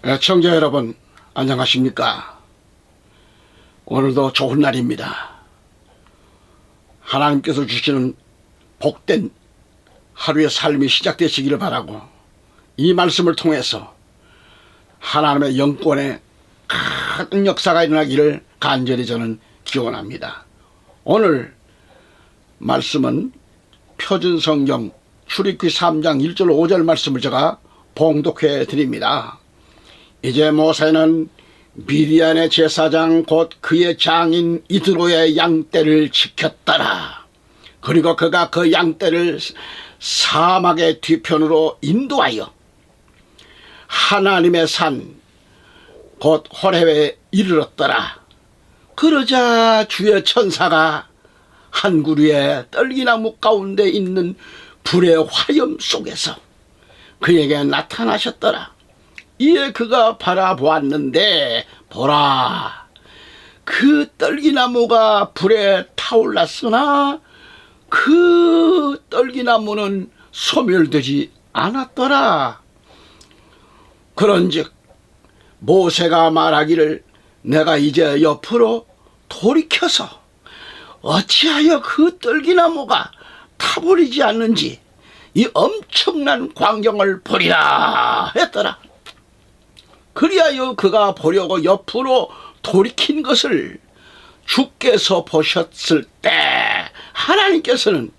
애청자 여러분, 안녕하십니까? 오늘도 좋은 날입니다. 하나님께서 주시는 복된 하루의 삶이 시작되시기를 바라고, 이 말씀을 통해서 하나님의 영권에 큰 역사가 일어나기를 간절히 저는 기원합니다. 오늘 말씀은 표준성경 출애굽기 3장 1절 5절 말씀을 제가 봉독해 드립니다. 이제 모세는 미디안의 제사장 곧 그의 장인 이드로의 양떼를 지켰더라. 그리고 그가 그 양떼를 사막의 뒤편으로 인도하여 하나님의 산 곧 호렙에 이르렀더라. 그러자 주의 천사가 한 그루의 떨기나무 가운데 있는 불의 화염 속에서 그에게 나타나셨더라. 이에 그가 바라보았는데 보라, 그 떨기나무가 불에 타올랐으나 그 떨기나무는 소멸되지 않았더라. 그런즉 모세가 말하기를 내가 이제 옆으로 돌이켜서 어찌하여 그 떨기나무가 타버리지 않는지 이 엄청난 광경을 보리라 했더라. 그리하여 그가 보려고 옆으로 돌이킨 것을 주께서 보셨을 때 하나님께서는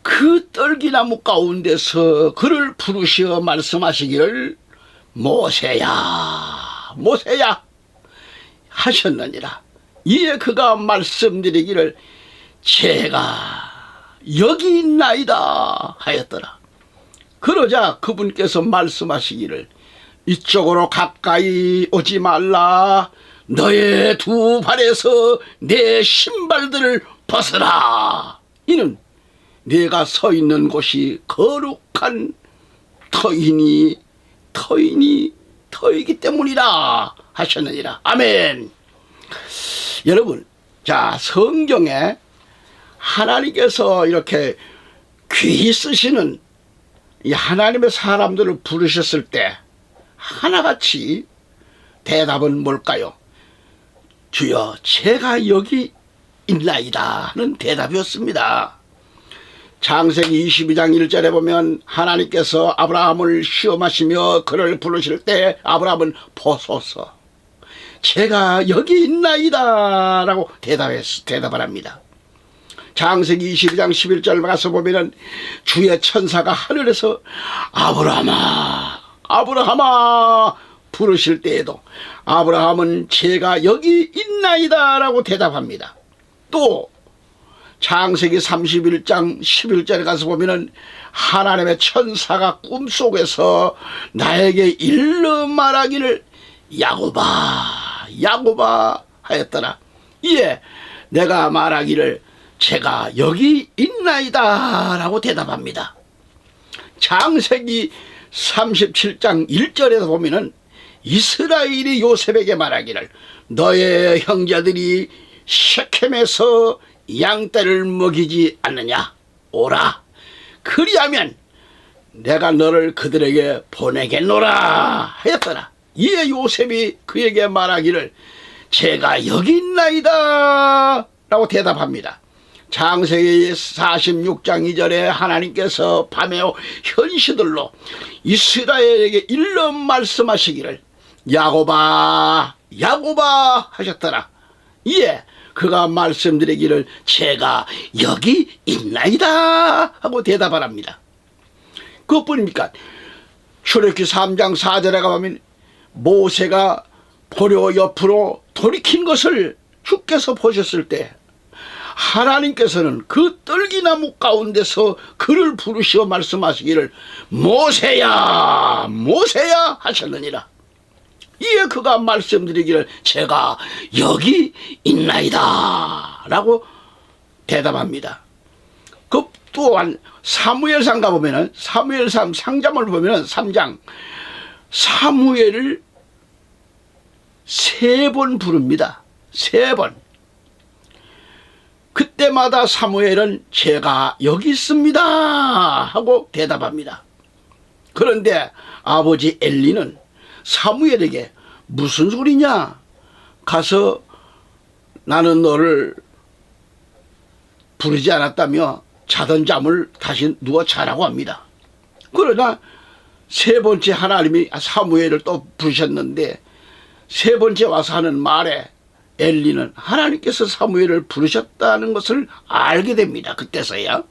그 떨기나무 가운데서 그를 부르시어 말씀하시기를 모세야, 모세야 하셨느니라. 이에 그가 말씀드리기를 제가 여기 있나이다 하였더라. 그러자 그분께서 말씀하시기를 이쪽으로 가까이 오지 말라. 너의 두 발에서 내 신발들을 벗으라. 이는 네가 서 있는 곳이 거룩한 터이기 때문이라 하셨느니라. 아멘. 여러분, 자, 성경에 하나님께서 이렇게 귀히 쓰시는 이 하나님의 사람들을 부르셨을 때 하나같이 대답은 뭘까요? 주여, 제가 여기 있나이다 하는 대답이었습니다. 창세기 22장 1절에 보면 하나님께서 아브라함을 시험하시며 그를 부르실 때 아브라함은 보소서, 제가 여기 있나이다 라고 대답을 합니다. 창세기 22장 11절 가서 보면은 주의 천사가 하늘에서 아브라함아, 아브라함아 부르실 때에도 아브라함은 제가 여기 있나이다 라고 대답합니다. 또 창세기 31장 11절에 가서 보면은 하나님의 천사가 꿈속에서 나에게 일러 말하기를 야곱아, 야곱아 하였더라. 이에 내가 말하기를 제가 여기 있나이다 라고 대답합니다. 창세기 37장 1절에서 보면은 이스라엘이 요셉에게 말하기를 너의 형제들이 셰켐에서 양떼를 먹이지 않느냐, 오라. 그리하면 내가 너를 그들에게 보내겠노라 하였더라. 이에 요셉이 그에게 말하기를 제가 여기 있나이다 라고 대답합니다. 창세기 46장 2절에 하나님께서 밤에 현시들로 이스라엘에게 일러 말씀하시기를 야곱아, 야곱아 하셨더라. 이에 그가 말씀드리기를 제가 여기 있나이다 하고 대답을 합니다. 그것뿐입니까? 출애굽기 3장 4절에 가보면 모세가 보려 옆으로 돌이킨 것을 주께서 보셨을 때 하나님께서는 그 떨기나무 가운데서 그를 부르시어 말씀하시기를 모세야, 모세야 하셨느니라. 이에 그가 말씀드리기를 제가 여기 있나이다 라고 대답합니다. 그 또한 사무엘상 가보면은 사무엘상 상장을 보면은 3장 사무엘을 3번 부릅니다. 3번. 그때마다 사무엘은 제가 여기 있습니다 하고 대답합니다. 그런데 아버지 엘리는 사무엘에게 무슨 소리냐? 가서 나는 너를 부르지 않았다며 자던 잠을 다시 누워 자라고 합니다. 그러나 세 번째 하나님이 사무엘을 또 부르셨는데 세 번째 와서 하는 말에 엘리는 하나님께서 사무엘을 부르셨다는 것을 알게 됩니다. 그때서야.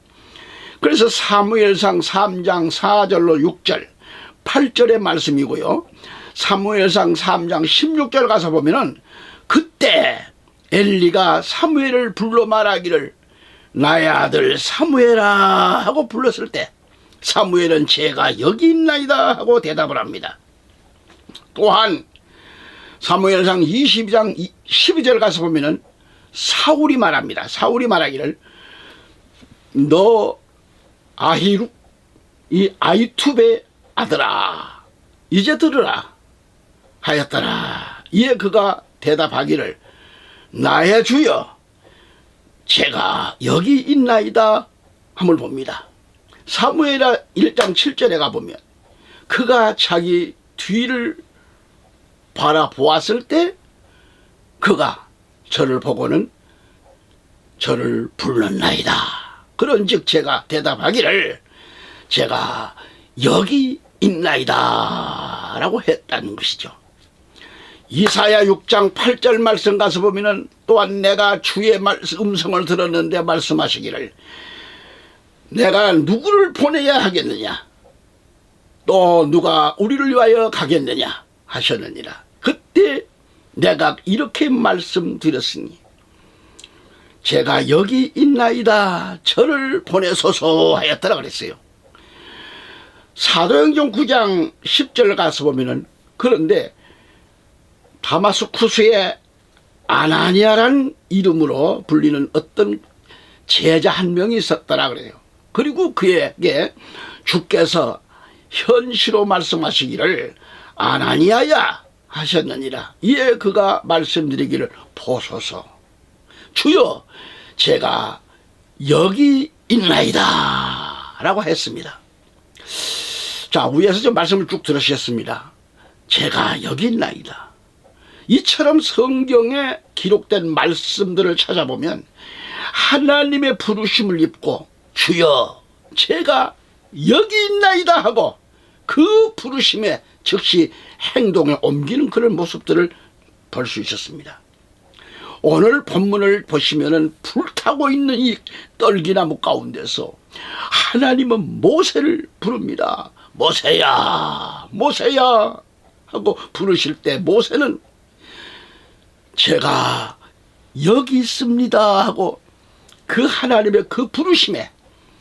그래서 사무엘상 3장 4절로 6절 8절의 말씀이고요. 사무엘상 3장 16절 가서 보면은 그때 엘리가 사무엘을 불러 말하기를 나의 아들 사무엘아 하고 불렀을 때 사무엘은 제가 여기 있나이다 하고 대답을 합니다. 또한 사무엘상 22장 12절 가서 보면은 사울이 말합니다. 사울이 말하기를 너 아히룩 이 아이투베 아들아 이제 들으라 하였더라. 이에 그가 대답하기를 나의 주여 제가 여기 있나이다 함을 봅니다. 사무엘하 1장 7절에 가보면 그가 자기 뒤를 바라보았을 때 그가 저를 보고는 저를 불렀나이다. 그런즉 제가 대답하기를 제가 여기 있나이다 라고 했다는 것이죠. 이사야 6장 8절 말씀 가서 보면은 또한 내가 주의 음성을 들었는데 말씀하시기를 내가 누구를 보내야 하겠느냐 또 누가 우리를 위하여 가겠느냐 하셨느니라. 그때 내가 이렇게 말씀드렸으니 제가 여기 있나이다 저를 보내소서 하였더라 그랬어요. 사도행전 9장 10절 가서 보면은 그런데 다마스쿠스에 아나니아란 이름으로 불리는 어떤 제자 한 명이 있었더라 그래요. 그리고 그에게 주께서 현시로 말씀하시기를 아나니아야 하셨느니라. 이에 그가 말씀드리기를 보소서 주여 제가 여기 있나이다 라고 했습니다. 자, 위에서 좀 말씀을 쭉 들으셨습니다. 제가 여기 있나이다. 이처럼 성경에 기록된 말씀들을 찾아보면 하나님의 부르심을 입고 주여 제가 여기 있나이다 하고 그 부르심에 즉시 행동에 옮기는 그런 모습들을 볼 수 있었습니다. 오늘 본문을 보시면은 불타고 있는 이 떨기나무 가운데서 하나님은 모세를 부릅니다. 모세야 모세야 하고 부르실 때 모세는 제가 여기 있습니다 하고 그 하나님의 그 부르심에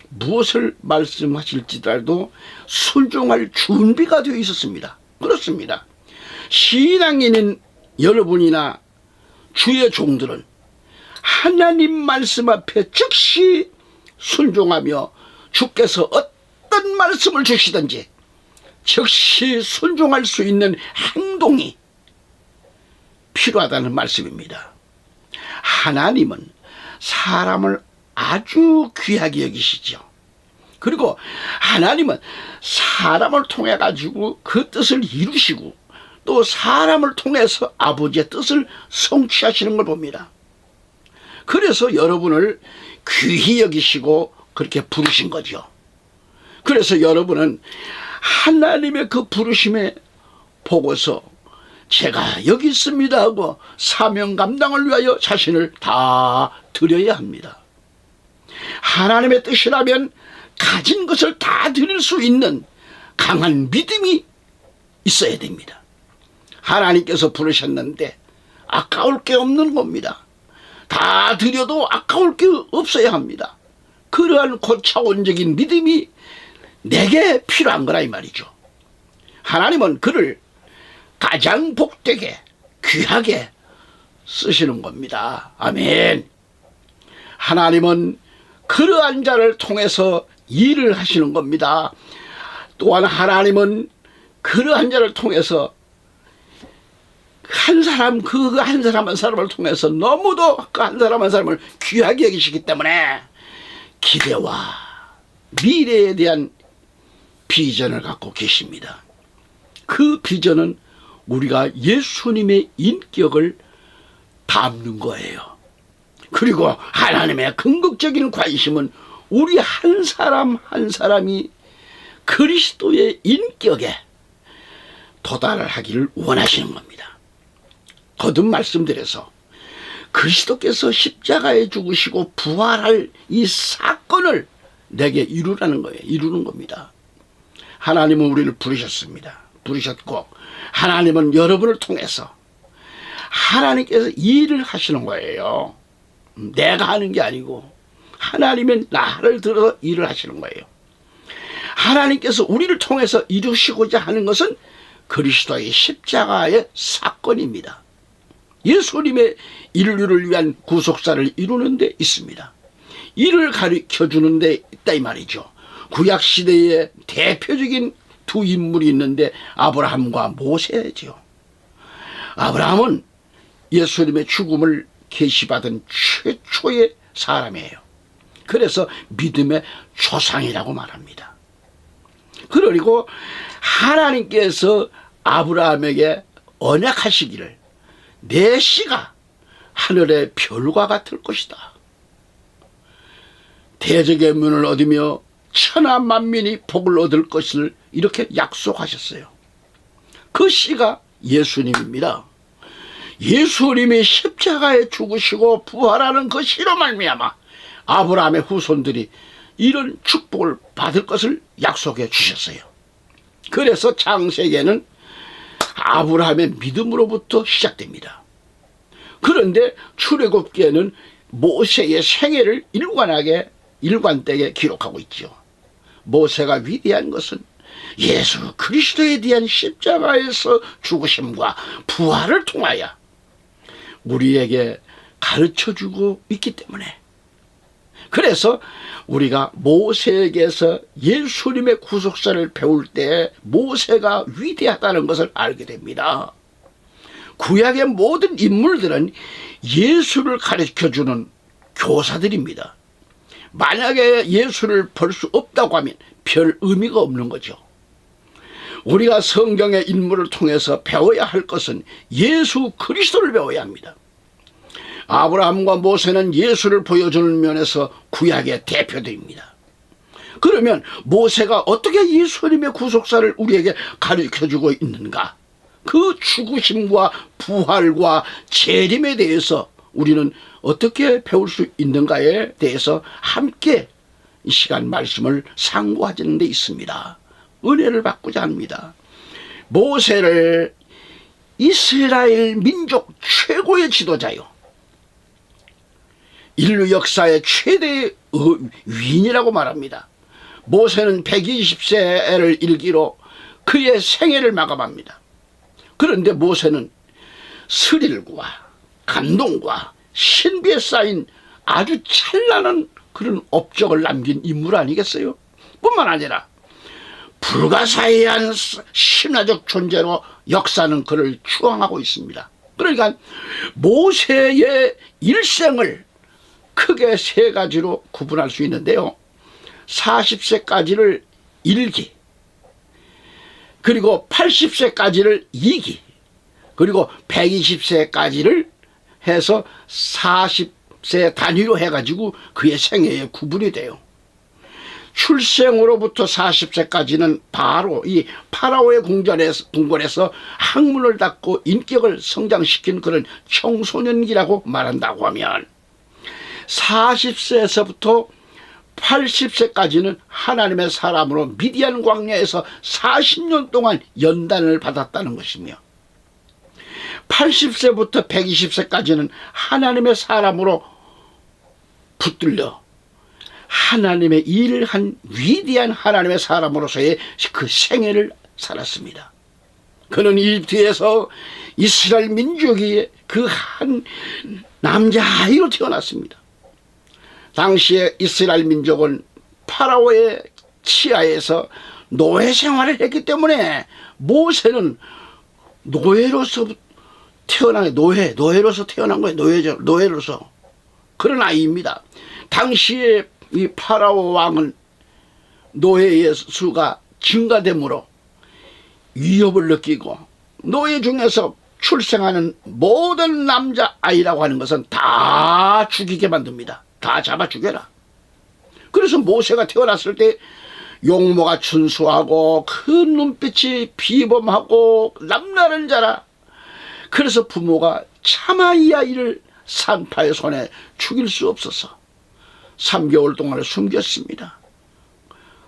무엇을 말씀하실지라도 순종할 준비가 되어 있었습니다. 그렇습니다. 신앙인인 여러분이나 주의 종들은 하나님 말씀 앞에 즉시 순종하며 주께서 어떤 말씀을 주시든지 즉시 순종할 수 있는 행동이 필요하다는 말씀입니다. 하나님은 사람을 아주 귀하게 여기시죠. 그리고 하나님은 사람을 통해 가지고 그 뜻을 이루시고 또 사람을 통해서 아버지의 뜻을 성취하시는 걸 봅니다. 그래서 여러분을 귀히 여기시고 그렇게 부르신 거죠. 그래서 여러분은 하나님의 그 부르심에 보고서 제가 여기 있습니다 하고 사명 감당을 위하여 자신을 다 드려야 합니다. 하나님의 뜻이라면 가진 것을 다 드릴 수 있는 강한 믿음이 있어야 됩니다. 하나님께서 부르셨는데 아까울 게 없는 겁니다. 다 드려도 아까울 게 없어야 합니다. 그러한 고차원적인 믿음이 내게 필요한 거라 이 말이죠. 하나님은 그를 가장 복되게 귀하게 쓰시는 겁니다. 아멘. 하나님은 그러한 자를 통해서 일을 하시는 겁니다. 또한 하나님은 그러한 자를 통해서 한 사람 그 한 사람 한 사람을 통해서 너무도 그 한 사람 한 사람을 귀하게 여기시기 때문에 기대와 미래에 대한 비전을 갖고 계십니다. 그 비전은 우리가 예수님의 인격을 담는 거예요. 그리고 하나님의 궁극적인 관심은 우리 한 사람 한 사람이 그리스도의 인격에 도달하기를 원하시는 겁니다. 거듭 말씀드려서 그리스도께서 십자가에 죽으시고 부활할 이 사건을 내게 이루라는 거예요. 이루는 겁니다. 하나님은 우리를 부르셨습니다. 부르셨고 하나님은 여러분을 통해서 하나님께서 일을 하시는 거예요. 내가 하는 게 아니고 하나님은 나를 들어서 일을 하시는 거예요. 하나님께서 우리를 통해서 이루시고자 하는 것은 그리스도의 십자가의 사건입니다. 예수님의 인류를 위한 구속사를 이루는 데 있습니다. 이를 가르쳐주는 데 있다 이 말이죠. 구약시대에 대표적인 두 인물이 있는데 아브라함과 모세죠. 아브라함은 예수님의 죽음을 계시받은 최초의 사람이에요. 그래서 믿음의 조상이라고 말합니다. 그리고 하나님께서 아브라함에게 언약하시기를 내 씨가 하늘의 별과 같을 것이다. 대적의 문을 얻으며 천하 만민이 복을 얻을 것을 이렇게 약속하셨어요. 그 씨가 예수님입니다. 예수님이 십자가에 죽으시고 부활하는 그 씨로 말미암아 아브라함의 후손들이 이런 축복을 받을 것을 약속해 주셨어요. 그래서 창세기에는 아브라함의 믿음으로부터 시작됩니다. 그런데 출애굽기에는 모세의 생애를 일관되게 기록하고 있죠. 모세가 위대한 것은 예수 그리스도에 대한 십자가에서 죽으심과 부활을 통하여 우리에게 가르쳐주고 있기 때문에, 그래서 우리가 모세에게서 예수님의 구속사를 배울 때 모세가 위대하다는 것을 알게 됩니다. 구약의 모든 인물들은 예수를 가르쳐주는 교사들입니다. 만약에 예수를 볼 수 없다고 하면 별 의미가 없는 거죠. 우리가 성경의 인물을 통해서 배워야 할 것은 예수 그리스도를 배워야 합니다. 아브라함과 모세는 예수를 보여주는 면에서 구약의 대표들입니다. 그러면 모세가 어떻게 예수님의 구속사를 우리에게 가르쳐주고 있는가? 그 죽으심과 부활과 재림에 대해서 우리는 어떻게 배울 수 있는가에 대해서 함께 이 시간 말씀을 상고하는 데 있습니다. 은혜를 받고자 합니다. 모세를 이스라엘 민족 최고의 지도자요, 인류 역사의 최대의 위인이라고 말합니다. 모세는 120세를 일기로 그의 생애를 마감합니다. 그런데 모세는 스릴과 감동과 신비에 쌓인 아주 찬란한 그런 업적을 남긴 인물 아니겠어요? 뿐만 아니라 불가사의한 신화적 존재로 역사는 그를 추앙하고 있습니다. 그러니까 모세의 일생을 크게 세 가지로 구분할 수 있는데요. 40세까지를 1기, 그리고 80세까지를 2기, 그리고 120세까지를 해서 40세 단위로 해가지고 그의 생애에 구분이 돼요. 출생으로부터 40세까지는 바로 이 파라오의 궁궐에서 학문을 닦고 인격을 성장시킨 그런 청소년기라고 말한다고 하면, 40세에서부터 80세까지는 하나님의 사람으로 미디안 광야에서 40년 동안 연단을 받았다는 것이며, 80세부터 120세까지는 하나님의 사람으로 붙들려 하나님의 일을 한 위대한 하나님의 사람으로서의 그 생애를 살았습니다. 그는 이집트에서 이스라엘 민족이 그 한 남자아이로 태어났습니다. 당시에 이스라엘 민족은 파라오의 치하에서 노예 생활을 했기 때문에 모세는 노예로서 태어난 거예요. 노예로서 그런 아이입니다. 당시에 이 파라오 왕은 노예의 수가 증가되므로 위협을 느끼고 노예 중에서 출생하는 모든 남자 아이라고 하는 것은 다 죽이게 만듭니다. 다 잡아 죽여라. 그래서 모세가 태어났을 때 용모가 준수하고 그 눈빛이 비범하고 남나는 자라. 그래서 부모가 차마 이 아이를 산파의 손에 죽일 수 없어서 3개월 동안 숨겼습니다.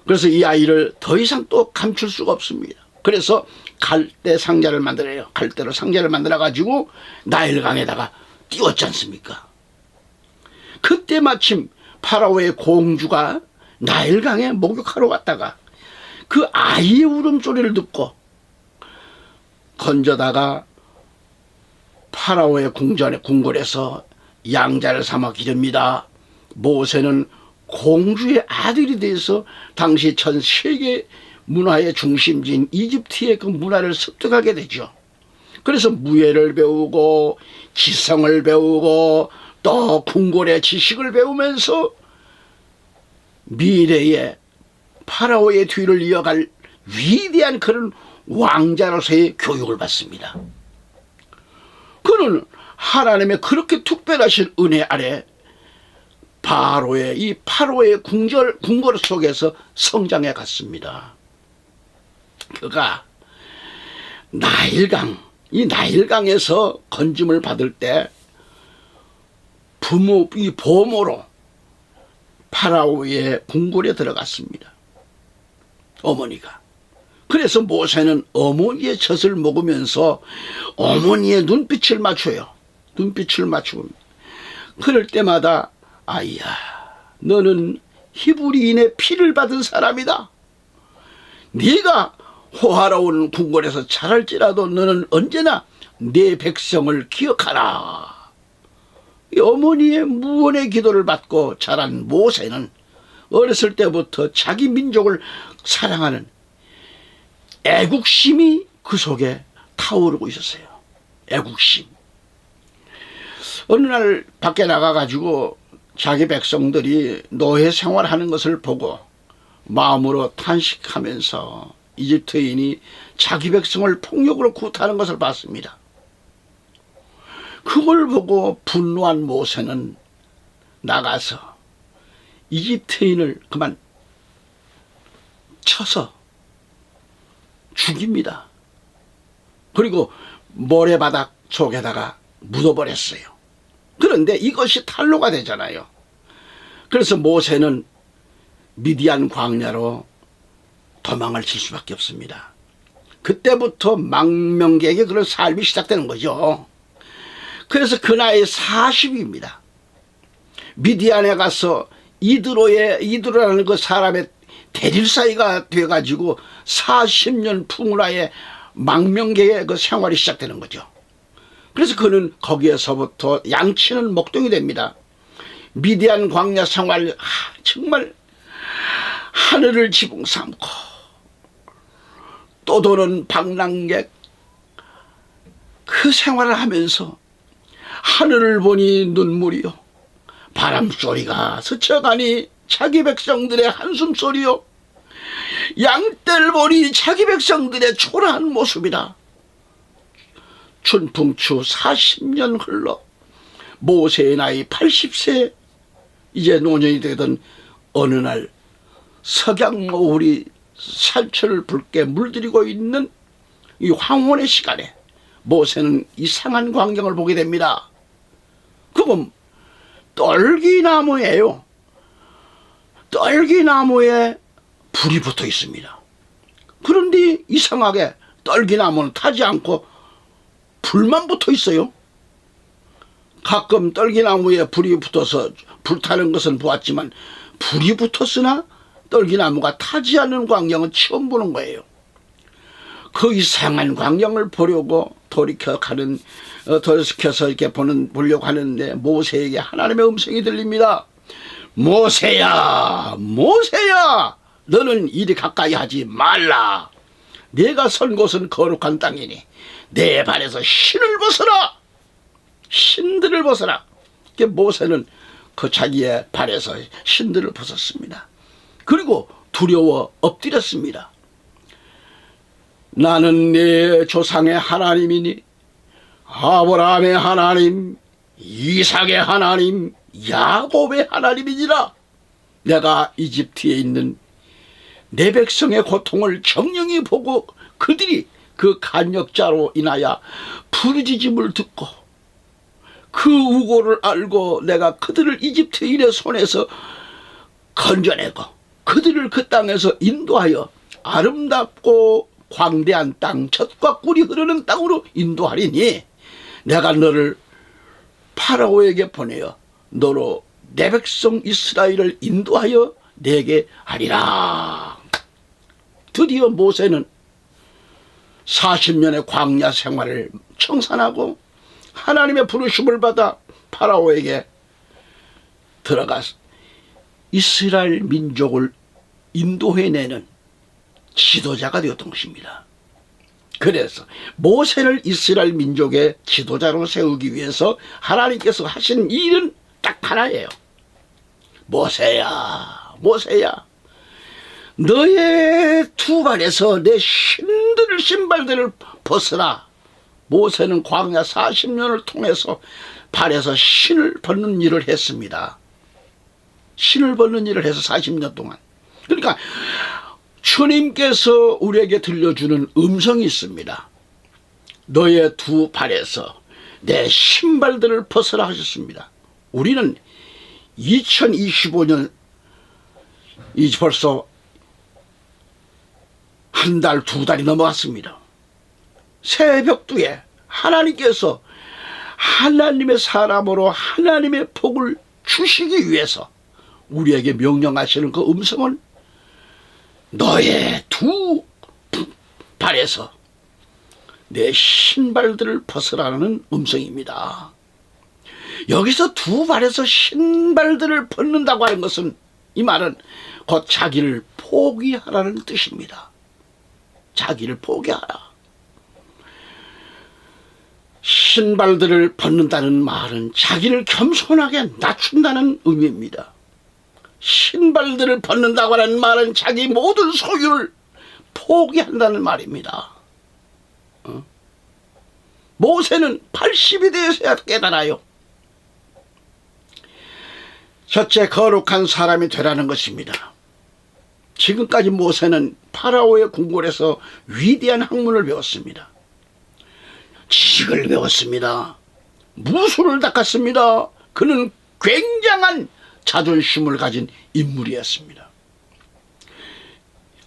그래서 이 아이를 더 이상 또 감출 수가 없습니다. 그래서 갈대 상자를 만들어요. 갈대로 상자를 만들어 가지고 나일강에다가 띄웠지 않습니까? 그때 마침 파라오의 공주가 나일강에 목욕하러 갔다가 그 아이의 울음소리를 듣고 건져다가 파라오의 궁궐에서 양자를 삼아 기릅니다. 모세는 공주의 아들이 돼서 당시 전 세계 문화의 중심지인 이집트의 그 문화를 습득하게 되죠. 그래서 무예를 배우고 기성을 배우고 또 궁궐의 지식을 배우면서 미래의 파라오의 뒤를 이어갈 위대한 그런 왕자로서의 교육을 받습니다. 그는 하나님의 그렇게 특별하신 은혜 아래 이 파라오의 궁궐 속에서 성장해 갔습니다. 그가 이 나일강에서 건짐을 받을 때 이 보모로 파라오의 궁궐에 들어갔습니다. 어머니가. 그래서 모세는 어머니의 젖을 먹으면서 어머니의 눈빛을 맞춰요. 눈빛을 맞추고. 그럴 때마다 아이야, 너는 히브리인의 피를 받은 사람이다. 네가 호화로운 궁궐에서 자랄지라도 너는 언제나 내 백성을 기억하라. 이 어머니의 무언의 기도를 받고 자란 모세는 어렸을 때부터 자기 민족을 사랑하는 애국심이 그 속에 타오르고 있었어요. 애국심. 어느 날 밖에 나가가지고 자기 백성들이 노예 생활하는 것을 보고 마음으로 탄식하면서 이집트인이 자기 백성을 폭력으로 구타하는 것을 봤습니다. 그걸 보고 분노한 모세는 나가서 이집트인을 그만 쳐서 죽입니다. 그리고 모래바닥 속에다가 묻어버렸어요. 그런데 이것이 탄로가 되잖아요. 그래서 모세는 미디안 광야로 도망을 칠 수밖에 없습니다. 그때부터 망명객의 그런 삶이 시작되는 거죠. 그래서 그 나이 40입니다. 미디안에 가서 이드로라는 그 사람의 대릴사이가 돼가지고 40년 풍라의 망명객의 그 생활이 시작되는 거죠. 그래서 그는 거기에서부터 양치는 목동이 됩니다. 미디안 광야 생활, 정말 하늘을 지붕 삼고 또 도는 방랑객 그 생활을 하면서 하늘을 보니 눈물이요, 바람소리가 스쳐가니 자기 백성들의 한숨소리요, 양떼를 보니 자기 백성들의 초라한 모습이라. 춘풍추 40년 흘러 모세의 나이 80세 이제 노년이 되던 어느 날 석양노을이 산천을 붉게 물들이고 있는 이 황혼의 시간에 모세는 이상한 광경을 보게 됩니다. 그건 떨기나무예요. 떨기나무에 불이 붙어 있습니다. 그런데 이상하게 떨기나무는 타지 않고 불만 붙어 있어요. 가끔 떨기나무에 불이 붙어서 불타는 것은 보았지만 불이 붙었으나 떨기나무가 타지 않는 광경은 처음 보는 거예요. 그 이상한 광경을 보려고 돌이켜서 이렇게 보려고 하는데 모세에게 하나님의 음성이 들립니다. 모세야, 모세야, 너는 이리 가까이 하지 말라. 내가 선 곳은 거룩한 땅이니 내 발에서 신을 벗어라. 신들을 벗어라. 모세는 그 자기의 발에서 신들을 벗었습니다. 그리고 두려워 엎드렸습니다. 나는 네 조상의 하나님이니 아브라함의 하나님, 이삭의 하나님, 야곱의 하나님이니라. 내가 이집트에 있는 내 백성의 고통을 정령이 보고 그들이 그 간역자로 인하여 부르짖음을 듣고 그 우고를 알고 내가 그들을 이집트인의 손에서 건져내고 그들을 그 땅에서 인도하여 아름답고 광대한 땅, 젖과 꿀이 흐르는 땅으로 인도하리니 내가 너를 파라오에게 보내어 너로 내 백성 이스라엘을 인도하여 내게 하리라. 드디어 모세는 40년의 광야 생활을 청산하고 하나님의 부르심을 받아 파라오에게 들어가서 이스라엘 민족을 인도해내는 지도자가 되었던 것입니다. 그래서 모세를 이스라엘 민족의 지도자로 세우기 위해서 하나님께서 하신 일은 딱 하나예요. 모세야, 모세야, 너의 두 발에서 내 신발들을 벗으라. 모세는 광야 40년을 통해서 발에서 신을 벗는 일을 했습니다. 신을 벗는 일을 해서 40년 동안. 그러니까 주님께서 우리에게 들려주는 음성이 있습니다. 너의 두 발에서 내 신발들을 벗으라 하셨습니다. 우리는 2025년 이제 벌써 한 달, 두 달이 넘어갔습니다. 새벽두에 하나님께서 하나님의 사람으로 하나님의 복을 주시기 위해서 우리에게 명령하시는 그 음성은 너의 두 발에서 내 신발들을 벗으라는 음성입니다. 여기서 두 발에서 신발들을 벗는다고 하는 것은, 이 말은 곧 자기를 포기하라는 뜻입니다. 자기를 포기하라. 신발들을 벗는다는 말은 자기를 겸손하게 낮춘다는 의미입니다. 신발들을 벗는다고 하는 말은 자기 모든 소유를 포기한다는 말입니다. 모세는 80이 되어서야 깨달아요. 첫째, 거룩한 사람이 되라는 것입니다. 지금까지 모세는 파라오의 궁궐에서 위대한 학문을 배웠습니다. 지식을 배웠습니다. 무술을 닦았습니다. 그는 굉장한 자존심을 가진 인물이었습니다.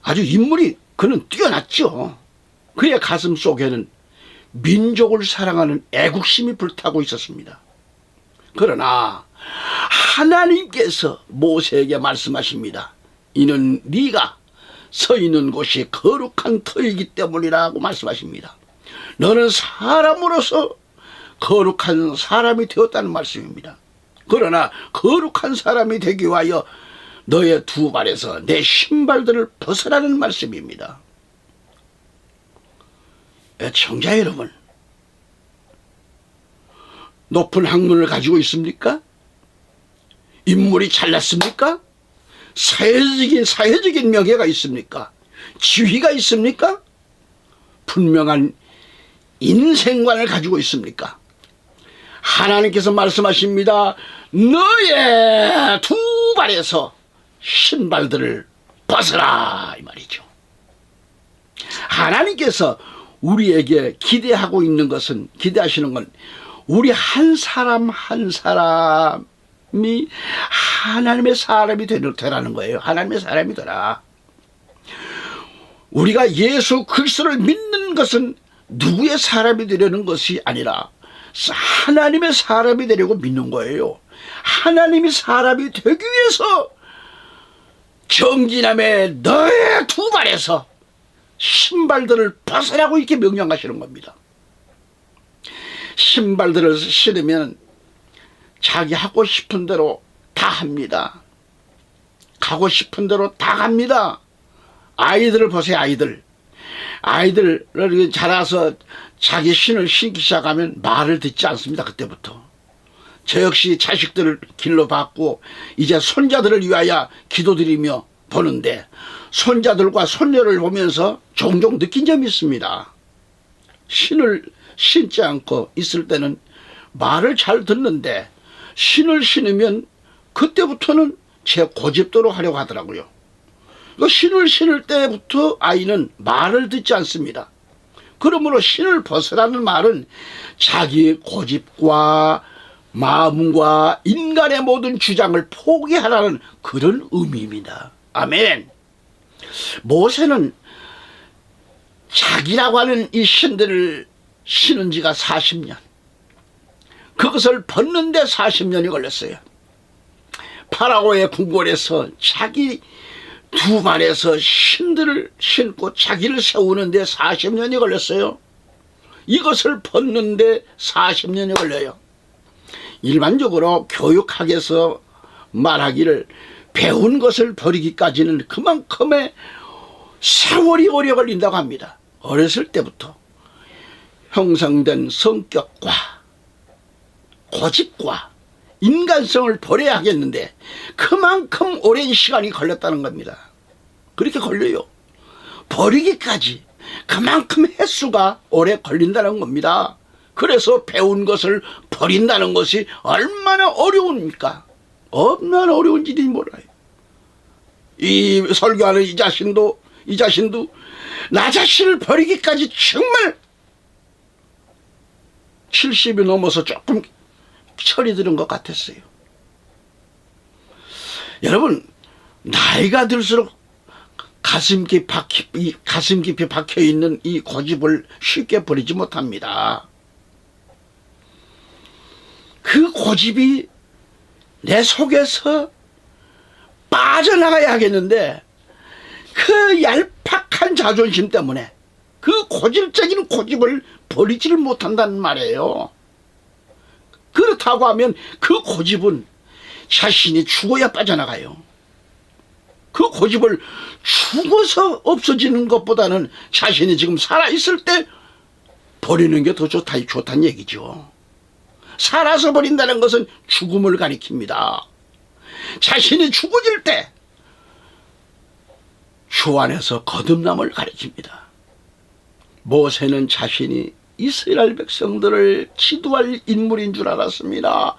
아주 인물이 그는 뛰어났죠. 그의 가슴 속에는 민족을 사랑하는 애국심이 불타고 있었습니다. 그러나 하나님께서 모세에게 말씀하십니다. 이는 네가 서 있는 곳이 거룩한 터이기 때문이라고 말씀하십니다. 너는 사람으로서 거룩한 사람이 되었다는 말씀입니다. 그러나 거룩한 사람이 되기 위하여 너의 두 발에서 내 신발들을 벗으라는 말씀입니다. 청자 여러분, 높은 학문을 가지고 있습니까? 인물이 잘났습니까? 사회적인 명예가 있습니까? 지위가 있습니까? 분명한 인생관을 가지고 있습니까? 하나님께서 말씀하십니다. 너의 두 발에서 신발들을 벗으라, 이 말이죠. 하나님께서 우리에게 기대하시는 건 우리 한 사람 한 사람이 하나님의 사람이 되라는 거예요. 하나님의 사람이 되라. 우리가 예수 그리스도를 믿는 것은 누구의 사람이 되려는 것이 아니라 하나님의 사람이 되려고 믿는 거예요. 하나님이 사람이 되기 위해서 정진함의 너의 두 발에서 신발들을 벗으라고 이렇게 명령하시는 겁니다. 신발들을 신으면 자기 하고 싶은 대로 다 합니다. 가고 싶은 대로 다 갑니다. 아이들을 보세요. 아이들을 자라서 자기 신을 신기 시작하면 말을 듣지 않습니다. 그때부터. 저 역시 자식들을 길러 받고 이제 손자들을 위하여 기도드리며 보는데 손자들과 손녀를 보면서 종종 느낀 점이 있습니다. 신을 신지 않고 있을 때는 말을 잘 듣는데 신을 신으면 그때부터는 제 고집대로 하려고 하더라고요. 신을 신을 때부터 아이는 말을 듣지 않습니다. 그러므로 신을 벗으라는 말은 자기 고집과 마음과 인간의 모든 주장을 포기하라는 그런 의미입니다. 아멘. 모세는 자기라고 하는 이 신들을 신은 지가 40년, 그것을 벗는데 40년이 걸렸어요. 파라오의 궁궐에서 자기 두 발에서 신들을 신고 자기를 세우는데 40년이 걸렸어요. 이것을 벗는데 40년이 걸려요. 일반적으로 교육학에서 말하기를 배운 것을 버리기까지는 그만큼의 세월이 오래 걸린다고 합니다. 어렸을 때부터 형성된 성격과 고집과 인간성을 버려야 하겠는데 그만큼 오랜 시간이 걸렸다는 겁니다. 그렇게 걸려요. 버리기까지 그만큼 횟수가 오래 걸린다는 겁니다. 그래서 배운 것을 버린다는 것이 얼마나 어려웁니까? 얼마나 어려운지 몰라요. 이 설교하는 이 자신도 나 자신을 버리기까지 정말 70이 넘어서 조금 철이 드는 것 같았어요. 여러분, 나이가 들수록 가슴 깊이 박혀있는 이 고집을 쉽게 버리지 못합니다. 그 고집이 내 속에서 빠져나가야 하겠는데 그 얄팍한 자존심 때문에 그 고질적인 고집을 버리지를 못한다는 말이에요. 그렇다고 하면 그 고집은 자신이 죽어야 빠져나가요. 그 고집을 죽어서 없어지는 것보다는 자신이 지금 살아있을 때 버리는 게 더 좋다는 얘기죠. 살아서 버린다는 것은 죽음을 가리킵니다. 자신이 죽어질 때 주 안에서 거듭남을 가리킵니다. 모세는 자신이 이스라엘 백성들을 지도할 인물인 줄 알았습니다.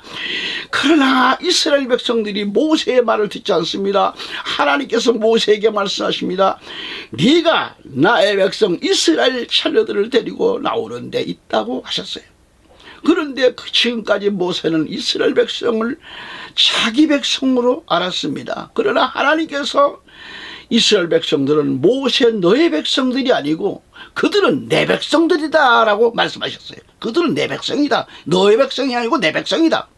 그러나 이스라엘 백성들이 모세의 말을 듣지 않습니다. 하나님께서 모세에게 말씀하십니다. 네가 나의 백성 이스라엘 자녀들을 데리고 나오는 데 있다고 하셨어요. 그런데 지금까지 모세는 이스라엘 백성을 자기 백성으로 알았습니다. 그러나 하나님께서 이스라엘 백성들은 모세 너의 백성들이 아니고 그들은 내 백성들이다 라고 말씀하셨어요. 그들은 내 백성이다. 너의 백성이 아니고 내 백성이다.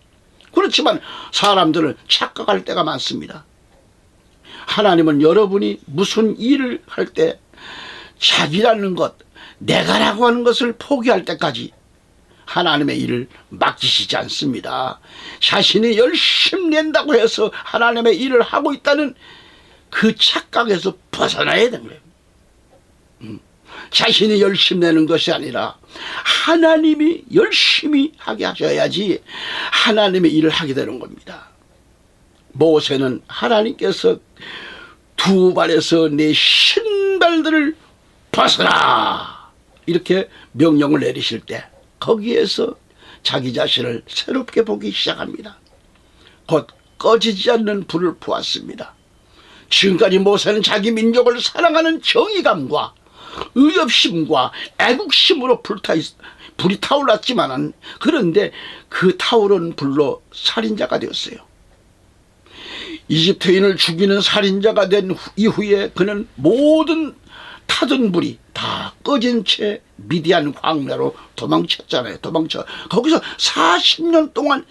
그렇지만 사람들은 착각할 때가 많습니다. 하나님은 여러분이 무슨 일을 할 때 자기라는 것, 내가라고 하는 것을 포기할 때까지 하나님의 일을 맡기시지 않습니다. 자신이 열심히 낸다고 해서 하나님의 일을 하고 있다는 그 착각에서 벗어나야 되는 거예요. 자신이 열심히 내는 것이 아니라 하나님이 열심히 하게 하셔야지 하나님의 일을 하게 되는 겁니다. 모세는 하나님께서 두 발에서 내 신발들을 벗어라 이렇게 명령을 내리실 때 거기에서 자기 자신을 새롭게 보기 시작합니다. 곧 꺼지지 않는 불을 보았습니다. 지금까지 모세는 자기 민족을 사랑하는 정의감과 의협심과 애국심으로 불이 타올랐지만은 그런데 그 타오른 불로 살인자가 되었어요. 이집트인을 죽이는 살인자가 된 이후에 그는 모든 타던 불이 다 꺼진 채 미디안 광야로 도망쳤잖아요. 거기서 40년 동안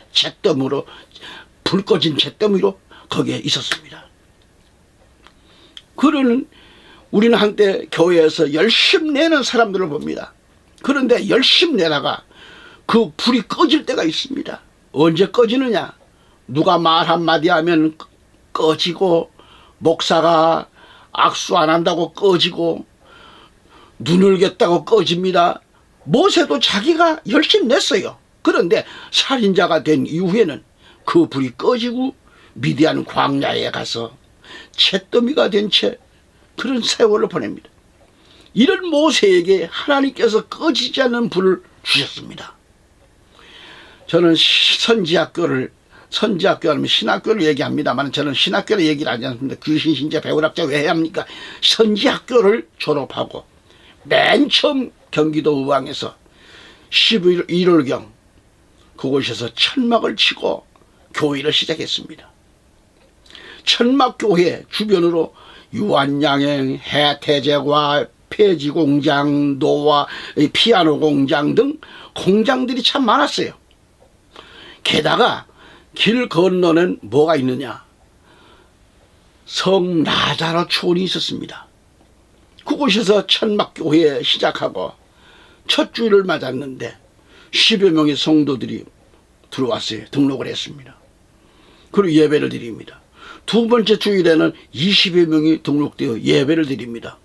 불 꺼진 잿더미로 거기에 있었습니다. 그러는 우리는 한때 교회에서 열심히 내는 사람들을 봅니다. 그런데 열심히 내다가 그 불이 꺼질 때가 있습니다. 언제 꺼지느냐? 누가 말 한마디 하면 꺼지고, 목사가 악수 안 한다고 꺼지고, 눈을 겠다고 꺼집니다. 모세도 자기가 열심히 냈어요. 그런데 살인자가 된 이후에는 그 불이 꺼지고 미디안 광야에 가서 잿더미가 된 채 그런 세월을 보냅니다. 이런 모세에게 하나님께서 꺼지지 않는 불을 주셨습니다. 저는 선지학교 하면 신학교를 얘기합니다만 저는 신학교를 얘기를 하지 않습니다. 귀신 신자 배우락자 왜 해야 합니까? 선지학교를 졸업하고 맨 처음 경기도 의왕에서 11월 1월경 그곳에서 천막을 치고 교회를 시작했습니다. 천막교회 주변으로 유한양행, 해태제과, 폐지공장, 노화, 피아노 공장 등 공장들이 참 많았어요. 게다가 길 건너는 뭐가 있느냐? 성 나자로 촌이 있었습니다. 그곳에서 천막교회 시작하고 첫 주일을 맞았는데 10여 명의 성도들이 들어왔어요. 등록을 했습니다. 그리고 예배를 드립니다. 두 번째 주일에는 20여 명이 등록되어 예배를 드립니다.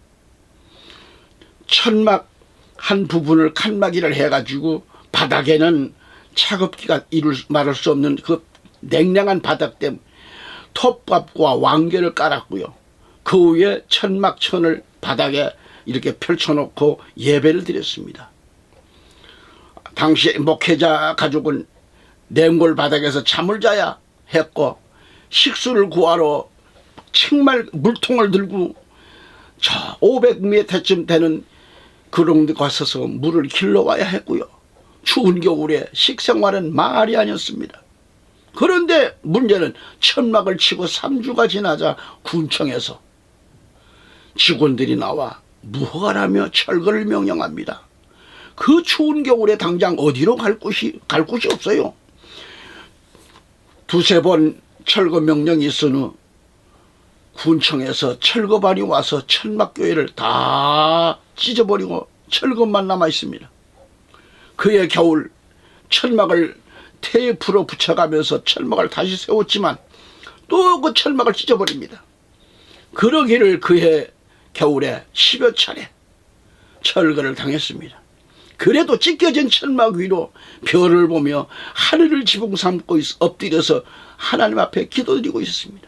천막 한 부분을 칸막이를 해가지고 바닥에는 차갑기가 말할 수 없는 그 냉랭한 바닥 때문에 톱밥과 왕개를 깔았고요. 그 위에 천막천을 바닥에 이렇게 펼쳐놓고 예배를 드렸습니다. 당시 목회자 가족은 냉골 바닥에서 잠을 자야 했고 식수를 구하러 정말 물통을 들고 저 500m쯤 되는 그런 데 가서서 물을 길러와야 했고요. 추운 겨울에 식생활은 말이 아니었습니다. 그런데 문제는 천막을 치고 3주가 지나자 군청에서 직원들이 나와 무허가라며 철거를 명령합니다. 그 추운 겨울에 당장 어디로 갈 곳이 없어요. 두세 번 철거 명령이 있은 후 군청에서 철거반이 와서 천막교회를 다 찢어버리고 철거만 남아 있습니다. 그해 겨울 천막을 테이프로 붙여가면서 천막을 다시 세웠지만 또 그 천막을 찢어버립니다. 그러기를 그해 겨울에 10여 차례 철거를 당했습니다. 그래도 찢겨진 천막 위로 별을 보며 하늘을 지붕 삼고 엎드려서 하나님 앞에 기도드리고 있었습니다.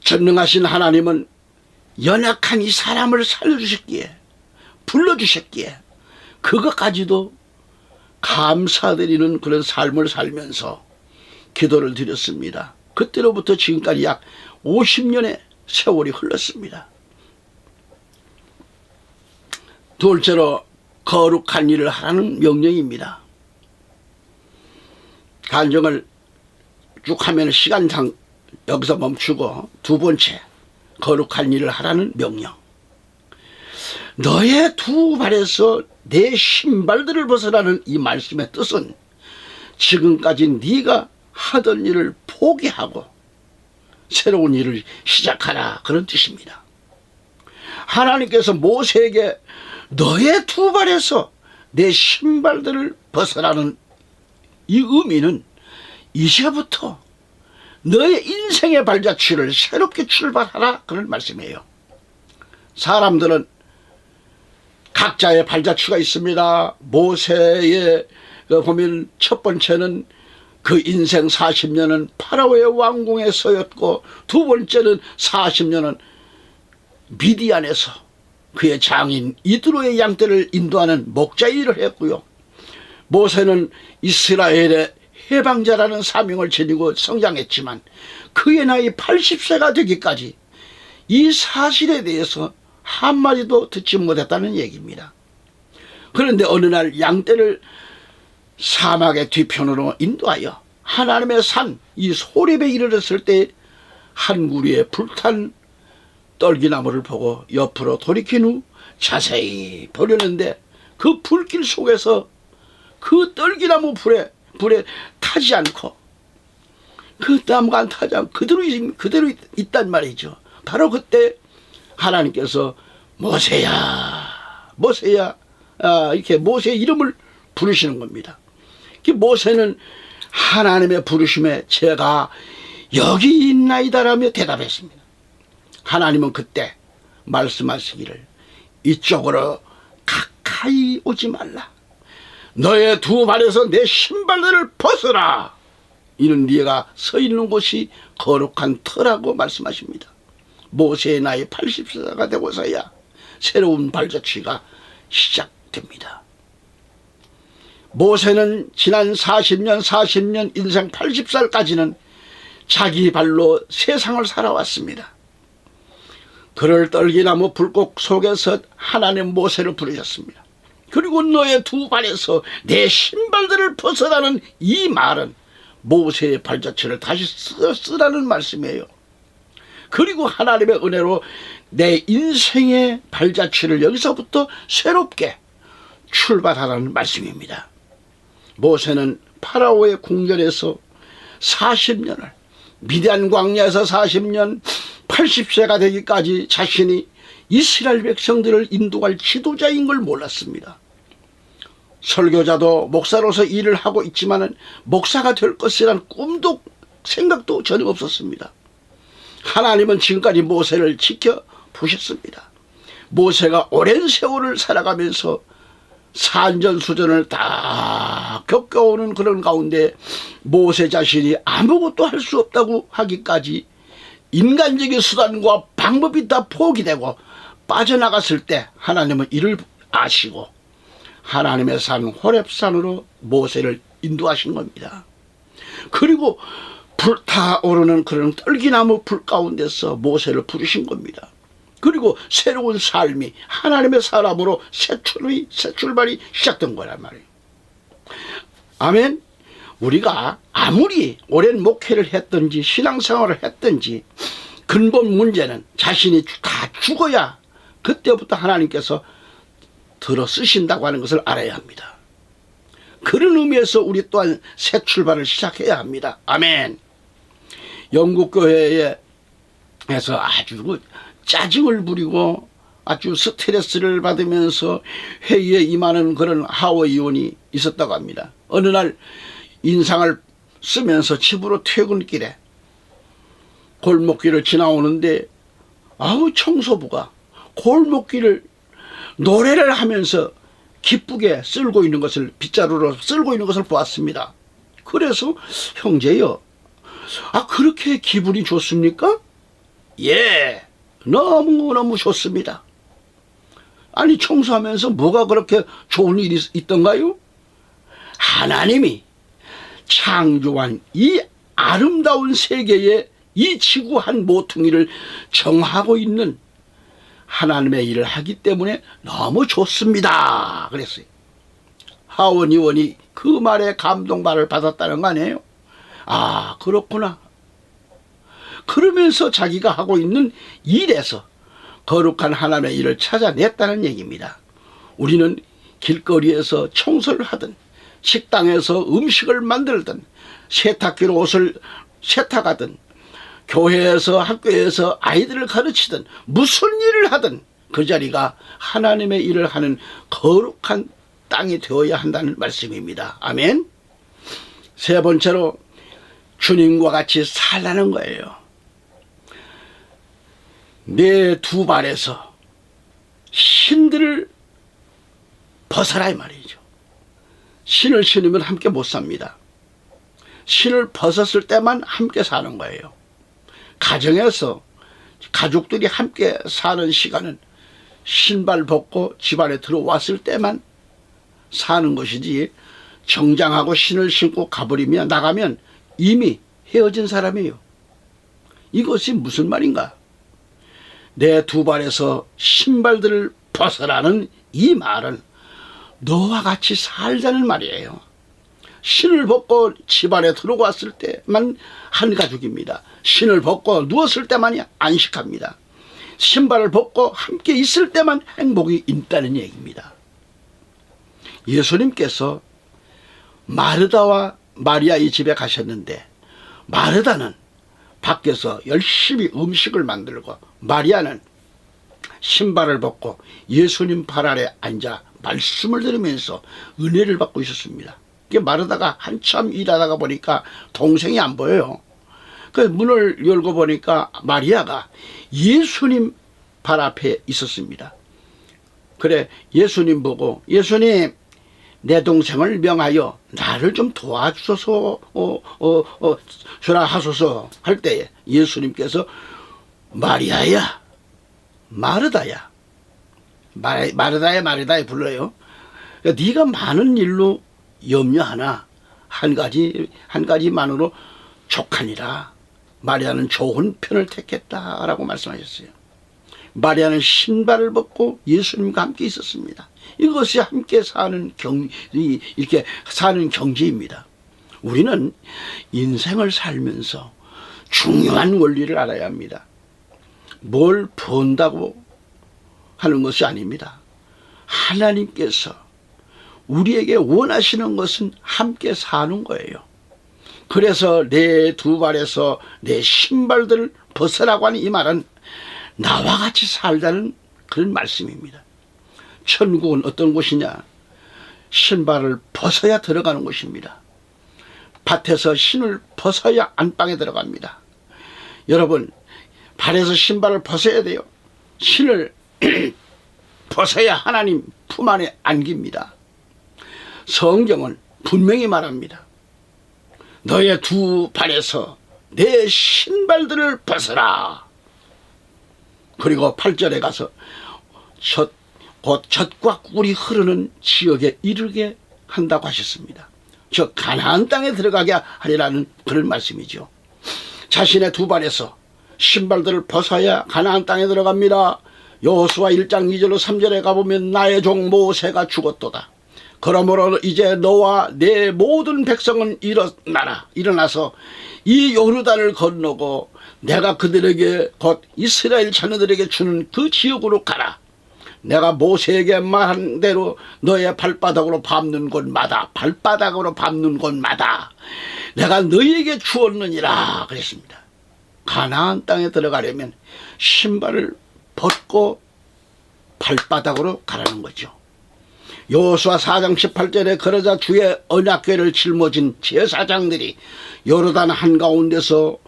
전능하신 하나님은 연약한 이 사람을 살려주셨기에 불러주셨기에 그것까지도 감사드리는 그런 삶을 살면서 기도를 드렸습니다. 그때로부터 지금까지 약 50년의 세월이 흘렀습니다. 둘째로 거룩한 일을 하라는 명령입니다. 간증을 쭉 하면 시간상 여기서 멈추고 두 번째 거룩한 일을 하라는 명령. 너의 두 발에서 내 신발들을 벗으라는 이 말씀의 뜻은 지금까지 네가 하던 일을 포기하고 새로운 일을 시작하라 그런 뜻입니다. 하나님께서 모세에게 너의 두 발에서 내 신발들을 벗으라는 이 의미는 이제부터 너의 인생의 발자취를 새롭게 출발하라 그런 말씀이에요. 사람들은 각자의 발자취가 있습니다. 모세의 보면 첫 번째는 그 인생 40년은 파라오의 왕궁에서였고 두 번째는 40년은 미디안에서 그의 장인 이드로의 양떼를 인도하는 목자 일을 했고요. 모세는 이스라엘의 해방자라는 사명을 지니고 성장했지만 그의 나이 80세가 되기까지 이 사실에 대해서 한마디도 듣지 못했다는 얘기입니다. 그런데 어느 날 양떼를 사막의 뒤편으로 인도하여 하나님의 산 이 호렙에 이르렀을 때 한 구리에 불탄 떨기나무를 보고 옆으로 돌이킨 후 자세히 보려는데 그 불길 속에서 그 떨기나무 불에 타지 않고 그 나무가 안 타지 않고 그대로 있단 말이죠. 바로 그때 하나님께서 모세야 이렇게 모세의 이름을 부르시는 겁니다. 모세는 하나님의 부르심에 제가 여기 있나이다라며 대답했습니다. 하나님은 그때 말씀하시기를 이쪽으로 가까이 오지 말라. 너의 두 발에서 내 신발들을 벗어라. 이는 네가 서 있는 곳이 거룩한 터라고 말씀하십니다. 모세의 나이 80세가 되고서야 새로운 발자취가 시작됩니다. 모세는 지난 40년 인생 80살까지는 자기 발로 세상을 살아왔습니다. 그를 떨기나무 불꽃 속에서 하나님 모세를 부르셨습니다. 그리고 너의 두 발에서 내 신발들을 벗어나는 이 말은 모세의 발자취를 다시 쓰라는 말씀이에요. 그리고 하나님의 은혜로 내 인생의 발자취를 여기서부터 새롭게 출발하라는 말씀입니다. 모세는 파라오의 궁전에서 40년을, 미디안 광야에서 40년, 80세가 되기까지 자신이 이스라엘 백성들을 인도할 지도자인 걸 몰랐습니다. 설교자도 목사로서 일을 하고 있지만 목사가 될 것이란 꿈도 생각도 전혀 없었습니다. 하나님은 지금까지 모세를 지켜보셨습니다. 모세가 오랜 세월을 살아가면서 산전수전을 다 겪어오는 그런 가운데 모세 자신이 아무것도 할 수 없다고 하기까지 인간적인 수단과 방법이 다 포기되고 빠져나갔을 때 하나님은 이를 아시고 하나님의 산 호렙산으로 모세를 인도하신 겁니다. 그리고 불타오르는 그런 떨기나무 불 가운데서 모세를 부르신 겁니다. 그리고 새로운 삶이 하나님의 사람으로 새 출발이 시작된 거란 말이에요. 아멘. 우리가 아무리 오랜 목회를 했든지 신앙생활을 했든지 근본 문제는 자신이 다 죽어야 그때부터 하나님께서 들어 쓰신다고 하는 것을 알아야 합니다. 그런 의미에서 우리 또한 새 출발을 시작해야 합니다. 아멘. 영국 교회에서 아주 짜증을 부리고 아주 스트레스를 받으면서 회의에 임하는 그런 하원의원이 있었다고 합니다. 어느 날 인상을 쓰면서 집으로 퇴근길에 골목길을 지나오는데 청소부가 골목길을 노래를 하면서 기쁘게 쓸고 있는 것을, 빗자루로 쓸고 있는 것을 보았습니다. 그래서 형제요, 그렇게 기분이 좋습니까? 예, 너무너무 좋습니다. 아니, 청소하면서 뭐가 그렇게 좋은 일이 있던가요? 하나님이 창조한 이 아름다운 세계에 이 지구 한 모퉁이를 정하고 있는 하나님의 일을 하기 때문에 너무 좋습니다. 그랬어요. 하원 의원이 그 말에 감동받을 받았다는 거 아니에요? 그렇구나. 그러면서 자기가 하고 있는 일에서 거룩한 하나님의 일을 찾아냈다는 얘기입니다. 우리는 길거리에서 청소를 하든 식당에서 음식을 만들든 세탁기로 옷을 세탁하든 교회에서 학교에서 아이들을 가르치든 무슨 일을 하든 그 자리가 하나님의 일을 하는 거룩한 땅이 되어야 한다는 말씀입니다. 아멘. 세 번째로 주님과 같이 살라는 거예요. 내 두 발에서 신들을 벗어라 이 말이죠. 신을 신으면 함께 못 삽니다. 신을 벗었을 때만 함께 사는 거예요. 가정에서 가족들이 함께 사는 시간은 신발 벗고 집안에 들어왔을 때만 사는 것이지, 정장하고 신을 신고 가버리면 나가면 이미 헤어진 사람이에요. 이것이 무슨 말인가? 내 두 발에서 신발들을 벗어라는 이 말은 너와 같이 살자는 말이에요. 신을 벗고 집안에 들어왔을 때만 한 가족입니다. 신을 벗고 누웠을 때만이 안식합니다. 신발을 벗고 함께 있을 때만 행복이 있다는 얘기입니다. 예수님께서 마르다와 마리아의 집에 가셨는데, 마르다는 밖에서 열심히 음식을 만들고 마리아는 신발을 벗고 예수님 발 아래 앉아 말씀을 들으면서 은혜를 받고 있었습니다. 마르다가 한참 일하다가 보니까 동생이 안 보여요. 그 문을 열고 보니까 마리아가 예수님 발 앞에 있었습니다. 그래 예수님 보고, 예수님 내 동생을 명하여 나를 좀 도와주소서 주라 하소서 할 때에 예수님께서 마리아야 마르다야 마르다야 불러요. 그러니까 네가 많은 일로 염려하나 한 가지만으로 족하니라. 마리아는 좋은 편을 택했다라고 말씀하셨어요. 마리아는 신발을 벗고 예수님과 함께 있었습니다. 이것이 함께 사는 이렇게 사는 경지입니다. 우리는 인생을 살면서 중요한 원리를 알아야 합니다. 뭘 번다고 하는 것이 아닙니다. 하나님께서 우리에게 원하시는 것은 함께 사는 거예요. 그래서 내 두 발에서 내 신발들을 벗으라고 하는 이 말은 나와 같이 살자는 그런 말씀입니다. 천국은 어떤 곳이냐? 신발을 벗어야 들어가는 곳입니다. 밭에서 신을 벗어야 안방에 들어갑니다. 여러분, 발에서 신발을 벗어야 돼요. 신을 벗어야 하나님 품 안에 안깁니다. 성경은 분명히 말합니다. 너의 두 발에서 내 신발들을 벗어라. 그리고 8절에 가서 곧 젖과 꿀이 흐르는 지역에 이르게 한다고 하셨습니다. 즉 가나안 땅에 들어가게 하리라는 그런 말씀이죠. 자신의 두 발에서 신발들을 벗어야 가나안 땅에 들어갑니다. 여호수아 1장 2절로 3절에 가보면 나의 종 모세가 죽었도다. 그러므로 이제 너와 내 모든 백성은 일어나서 이 요르단을 건너고 내가 그들에게 곧 이스라엘 자녀들에게 주는 그 지역으로 가라. 내가 모세에게 말한 대로 너의 발바닥으로 밟는 곳마다 내가 너희에게 주었느니라 그랬습니다. 가나안 땅에 들어가려면 신발을 벗고 발바닥으로 가라는 거죠. 여호수아 4장 18절에 그러자 주의 언약궤를 짊어진 제사장들이 요르단 한가운데서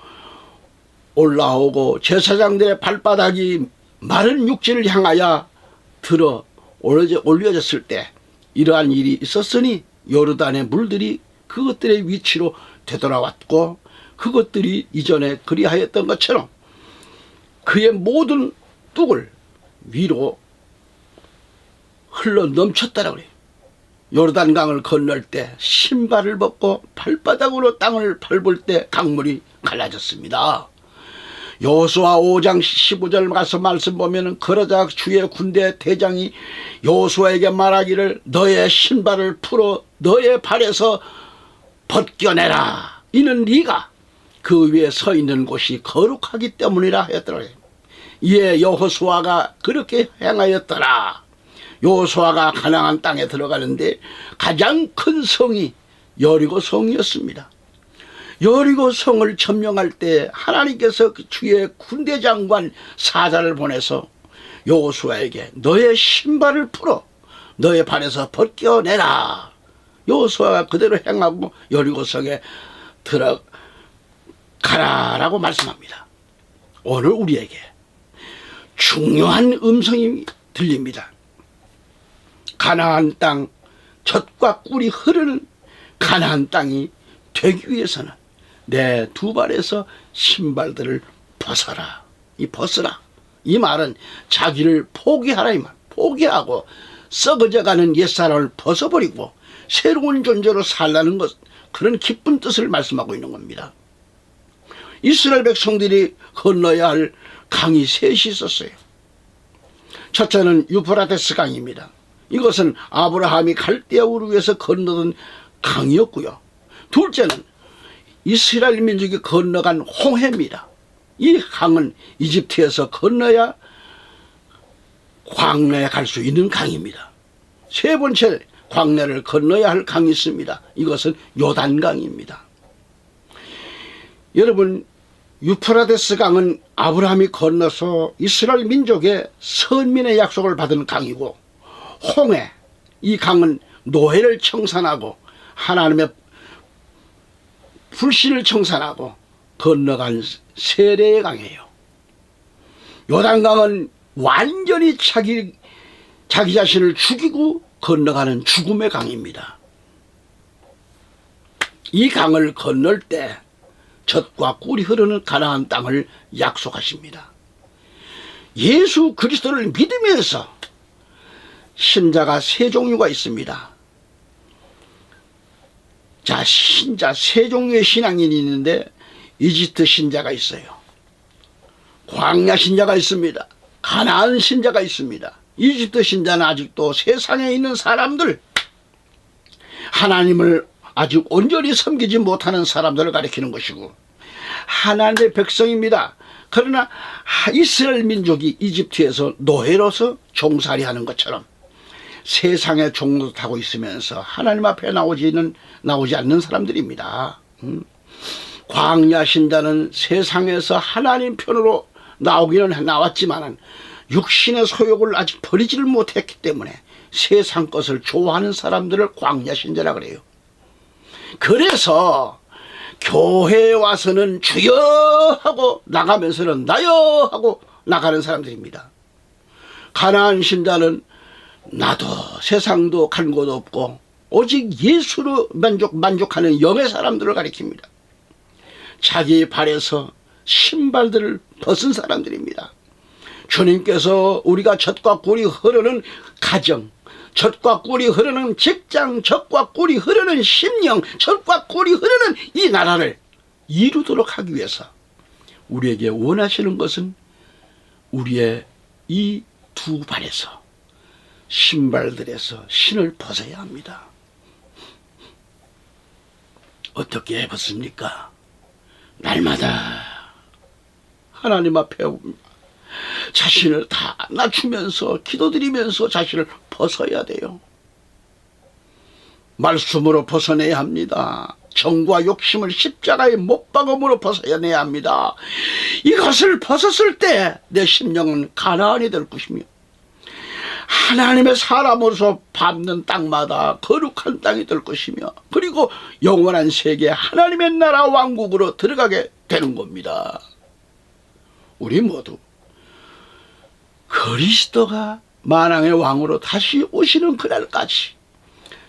올라오고 제사장들의 발바닥이 마른 육지를 향하여 들어 올려졌을 때 이러한 일이 있었으니 요르단의 물들이 그것들의 위치로 되돌아왔고 그것들이 이전에 그리하였던 것처럼 그의 모든 뚝을 위로 흘러 넘쳤다라고 그래요. 요르단강을 건널 때 신발을 벗고 발바닥으로 땅을 밟을 때 강물이 갈라졌습니다. 여호수아 5장 15절 가서 말씀 보면은 그러자 주의 군대 대장이 여호수아에게 말하기를 너의 신발을 풀어 너의 발에서 벗겨내라. 이는 네가 그 위에 서 있는 곳이 거룩하기 때문이라 하였더라. 이에 여호수아가 그렇게 행하였더라. 여호수아가 가나안 땅에 들어가는데 가장 큰 성이 여리고 성이었습니다. 여리고 성을 점령할 때 하나님께서 주의 군대 장관 사자를 보내서 여호수아에게 너의 신발을 풀어 너의 발에서 벗겨내라. 여호수아가 그대로 행하고 여리고 성에 들어가라라고 말씀합니다. 오늘 우리에게 중요한 음성이 들립니다. 가나안 땅, 젖과 꿀이 흐르는 가나안 땅이 되기 위해서는 내 두 발에서 신발들을 벗어라. 이 말은 자기를 포기하라 이 말. 포기하고 썩어져가는 옛사람을 벗어버리고 새로운 존재로 살라는 것, 그런 기쁜 뜻을 말씀하고 있는 겁니다. 이스라엘 백성들이 건너야 할 강이 셋이 있었어요. 첫째는 유프라테스 강입니다. 이것은 아브라함이 갈대아 우르에서 건너던 강이었고요. 둘째는 이스라엘 민족이 건너간 홍해입니다. 이 강은 이집트에서 건너야 광야에 갈 수 있는 강입니다. 세 번째 광야를 건너야 할 강이 있습니다. 이것은 요단강입니다. 여러분, 유프라테스 강은 아브라함이 건너서 이스라엘 민족의 선민의 약속을 받은 강이고, 홍해, 이 강은 노예를 청산하고 하나님의 불신을 청산하고 건너간 세례의 강이에요. 요단강은 완전히 자기 자신을 죽이고 건너가는 죽음의 강입니다. 이 강을 건널 때 젖과 꿀이 흐르는 가나안 땅을 약속하십니다. 예수 그리스도를 믿으면서 신자가 세 종류가 있습니다. 자, 신자 세 종류의 신앙인이 있는데 이집트 신자가 있어요. 광야 신자가 있습니다. 가나안 신자가 있습니다. 이집트 신자는 아직도 세상에 있는 사람들, 하나님을 아직 온전히 섬기지 못하는 사람들을 가리키는 것이고, 하나님의 백성입니다. 그러나 이스라엘 민족이 이집트에서 노예로서 종살이 하는 것처럼 세상의 종로 타고 있으면서 하나님 앞에 나오지 않는 사람들입니다. 광야 신자는 세상에서 하나님 편으로 나오기는 나왔지만 육신의 소욕을 아직 버리지를 못했기 때문에 세상 것을 좋아하는 사람들을 광야 신자라 그래요. 그래서 교회에 와서는 주여 하고 나가면서는 나여 하고 나가는 사람들입니다. 가나안 신자는 나도 세상도 간 곳 없고 오직 예수로 만족하는 영의 사람들을 가리킵니다. 자기 발에서 신발들을 벗은 사람들입니다. 주님께서 우리가 젖과 꿀이 흐르는 가정, 젖과 꿀이 흐르는 직장, 젖과 꿀이 흐르는 심령, 젖과 꿀이 흐르는 이 나라를 이루도록 하기 위해서 우리에게 원하시는 것은 우리의 이 두 발에서 신발들에서 신을 벗어야 합니다. 어떻게 벗습니까? 날마다 하나님 앞에 자신을 다 낮추면서 기도드리면서 자신을 벗어야 돼요. 말씀으로 벗어내야 합니다. 정과 욕심을 십자가의 못박음으로 벗어내야 합니다. 이것을 벗었을 때 내 심령은 가나안이 될 것이며 하나님의 사람으로서 밟는 땅마다 거룩한 땅이 될 것이며 그리고 영원한 세계 하나님의 나라 왕국으로 들어가게 되는 겁니다. 우리 모두 그리스도가 만왕의 왕으로 다시 오시는 그날까지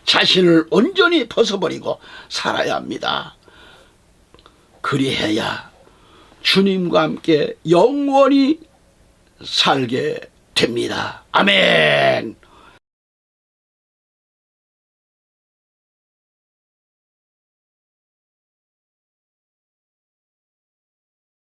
자신을 온전히 벗어버리고 살아야 합니다. 그리해야 주님과 함께 영원히 살게 됩니다. 아멘.